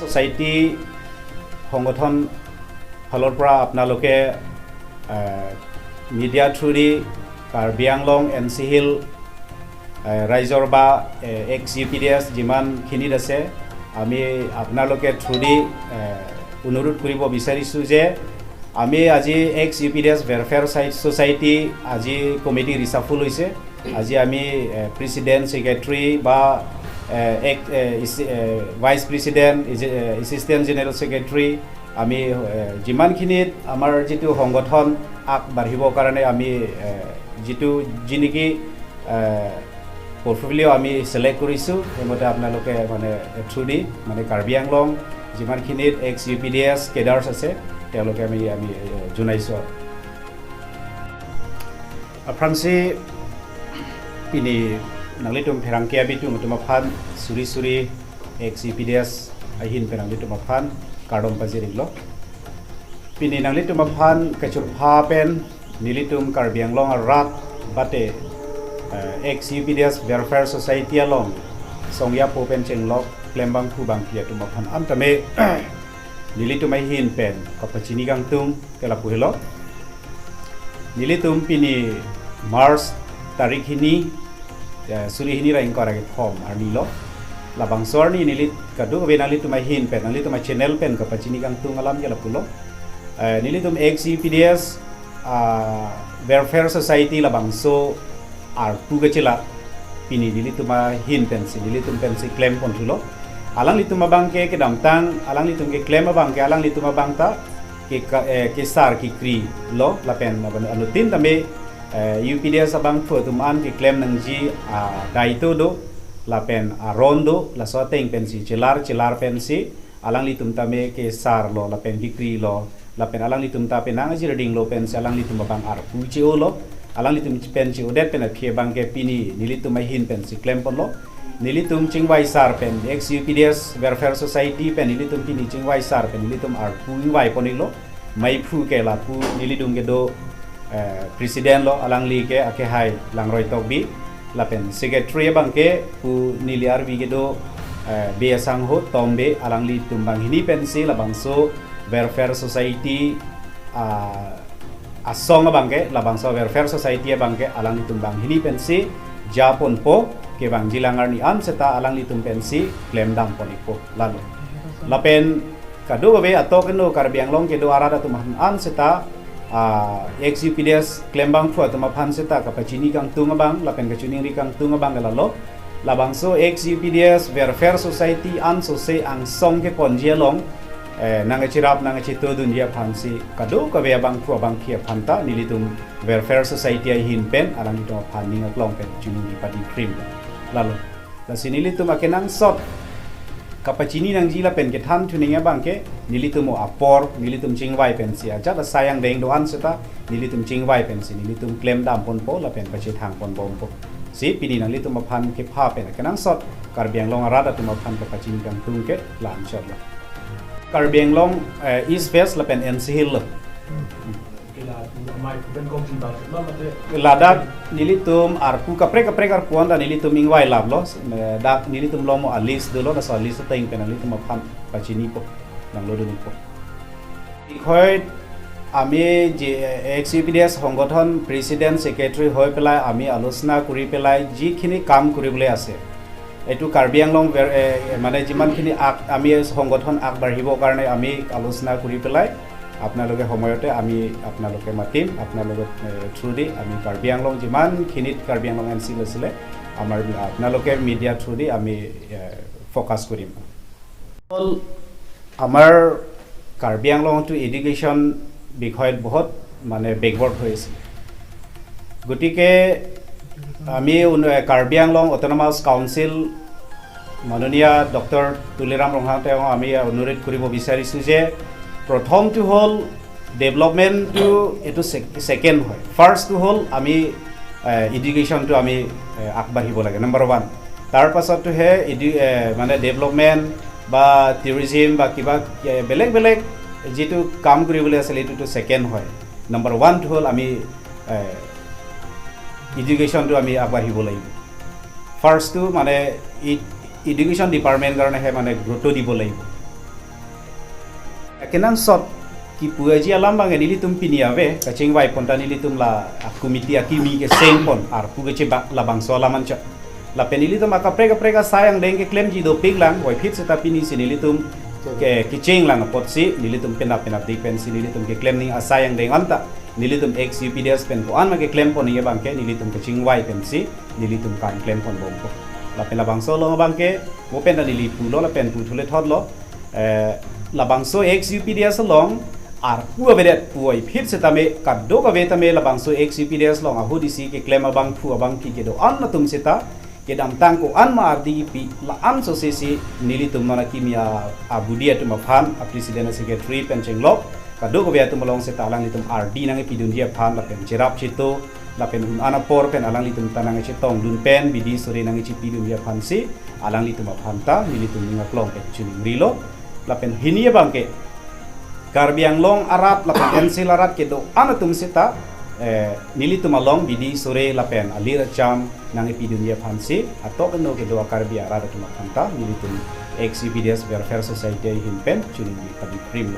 society সংগঠন ফালৰ পৰা আপোনালোকে media through the Karbi Anglong NC hill ৰাইজৰ বা এক্স UPDS যিমানখিনিত আছে আমি আপোনালোকে থ্ৰুদি অনুৰোধ কৰিব বিচাৰিছোঁ যে আমি আজি এক্স UPDS ৱেলফেয়াৰ সোসাইটি আজি কমিটি ৰিচাফল হৈছে আজি আমি প্ৰেচিডেণ্ট সেক্ৰেটাৰী বা vice president assistant general secretary আমি যিমানখিনিত আমাৰ যিটো সংগঠন আগবাঢ়িবৰ কাৰণে আমি যি নেকি পোৰ্টফলিঅ' আমি চিলেক্ট কৰিছোঁ সেইমতে আপোনালোকে মানে থ্ৰুদি মানে কাৰ্বি আংলং যিমানখিনিত এক্স UPDS কেডাৰ্ছ আছে তেওঁলোকে আমি জনাইছোঁ ফ্ৰান্সি পিনি nangli tum perang kia bitu mutumaphan suri ex UPDS ahin penangli tumaphan kardom pajiring lo pini nangli tumaphan kachupha pen nilitum Karbi Anglong rat bate ex UPDS welfare society along songya popen chenglok klembang khubang pia tumaphan amtame nilitum ahin pen kapachini gangtung kelapuhelo nilitum pini Mars tarik ini suri hini ra ingkar age form arnilo labang sorni nilit kadu be nalit tumai hin pen nalit tumai channel pen kapachini kang tungalam jala pulo nilitum ex UPDS welfare society labang so arpu gechila pini nilituma hin pen si nilitum pen si claim kontulo alang lituma bangke ke damtang alang litum ke claim bangke alang lituma bangta ke sar ki kri lo la pen anutin tame UPDS abang tum an ki claim nang ji daito do la pen rondo la soteng pensi cilar pensi alang litum tame ke sar lo la pen dikri lo la pen alang litum ta penang ji reding lo pen alang litum bang ar puci lo alang litum pensi odet pen phe bang ke pini nilitum mai hin pensi claim pon lo nilitum chingwai sar pen ex UPDS welfare society pen nilitum pini chingwai sar pen nilitum ar puingwai ponilo mai phu ke la pu nilidum ke do Presiden lo alang li ke ake hai lang roi tok bi lapen secretary bangke pu niliar bi gedo be sang ho tombe alang li tumbang hini pensi labang so welfare society asong bangke labang so welfare society bangke alang li tumbang hini pensi japon po ke bang jilangar ni an seta alang li tum pensi claim dam ponipo lalu lapen kado be atok no Karbi Anglong ke do arada tumahan an seta ex UPDS klembang fu atama phan seta kapachini kang tunga bang lapen kachuning ri kang tunga bang galalo labang so ex UPDS welfare society an so se ang song ke ponjia long nanga chirap nanga chito dunia phansi kado ka be bang fu bang khia phanta nilitum welfare society ai hin pen alang to phanning aklong pen chuning ri padi cream lalo la sinilitum akenang sot kapachini nang jila pen ke tham thuninga bangke nilitum apor nilitum chingwai pen sia jata sayang deng doan seta nilitum chingwai pen si nilitum claim dam pon po la pen pache thang pon bom po si pini nang litum aphan ke pha pen kanang sot Karbi Anglong arada tum aphan kapachini kang tung ke lam shot la Karbi Anglong east west la pen NC hill ladak nilitum arpu kapre arpuan da nilitum ingwai lab lo dak nilitum lomo alis dolo da salis teng pen nilitum aphan pachini po nang lo dun po ikhoi ami je ex UPDS সংগঠন president secretary হৈ পেলাই আমি আলোচনা কৰি পেলাই যিখিনি কাম কৰিবলৈ আছে এটু Karbi Anglong মানে যিমানখিনি আমি সংগঠন আগবাঢ়িবৰ কাৰণে আমি আলোচনা কৰি পেলাই আপোনালোকে সময়তে আমি আপোনালোকে মাতিম আপোনালোকে থ্ৰুদি আমি Karbi Anglong যিমানখিনিত Karbi Anglong NC লৈছিলে আমাৰ আপোনালোকে মিডিয়া থ্ৰুদি আমি ফ'কাছ কৰিম আমাৰ Karbi Anglong to এডুকেশ্যন বিষয়ত বহুত মানে বেকৱাৰ্ড হৈ আছে গতিকে আমি Karbi Anglong অটোনমাস কাউন্সিল মাননীয় ডক্টৰ তুলিৰাম ৰঙা তেওঁ আমি অনুৰোধ কৰিব বিচাৰিছোঁ যে প্ৰথমটো হ'ল ডেভেলপমেণ্টটো এটো সেকেন্ড হয় ফাৰ্ষ্টটো হ'ল আমি এডুকেশ্যনটো আমি আগবাঢ়িব লাগে নম্বৰ 1 তাৰ পাছতটো হে মানে ডেভেলপমেণ্ট বা টুৰিজম বা কিবা বেলেগ যেটো কাম কৰিবলৈ আছে এটো সেকেন্ড হয় নম্বৰ 1 টো হ'ল আমি এডুকেশ্যনটো আমি আগবাঢ়িব লাগিব ফাৰ্ষ্টটো মানে এডুকেশ্যন ডিপাৰ্টমেণ্ট কাৰণে হে মানে গুৰুত্ব দিব লাগিব kenang sot ki puaji alam bang nilitum piniave ka chengwai ponta nilitum la komiti akimi ke sengpon ar pugache la bangso alaman cha la penilitum aka prega sayang deng ke claim ji do piglang wai phit seta pini sinilitum ke cheng lang potsi nilitum penap dik pen sinilitum ke claim ning asayang deng anta nilitum ex UPDS pen ko an ke claim pon ye bangke nilitum ke chingwai pen si nilitum kan claim pon bompo la pen la bangso lo bangke mo pen da nilipu lo la pen pu thule thot lo la bangso ex UPDS long ar pu bedet puai phit setame kaddo ka vetame la bangso ex UPDS long ahudisi ke claim abang pu abang ki ke do an tum seta ke dam tangko an ma ardi pi la an so sesi nilitum mana kimia abudia tu mafan a president secretary pencheng lok kaddo ko beatu malong seta alang litum RD nang ipidun dia phan la pen jerap chito la pen anapor pen alang litum tanang chitong dun pen bidi sore nang chi pidun dia phan si alang litum aphanta nilitum ninga klong pe chuning rilo la pen hinia bangke karbiang long arat la pen ensil arat ke do anatum seta nilitum along bidi sore la pen alira cham nang ipidun dia phan si atok no ke do karbi arat tu aphanta nilitum ex UPDS welfare society himpen chuning pi prim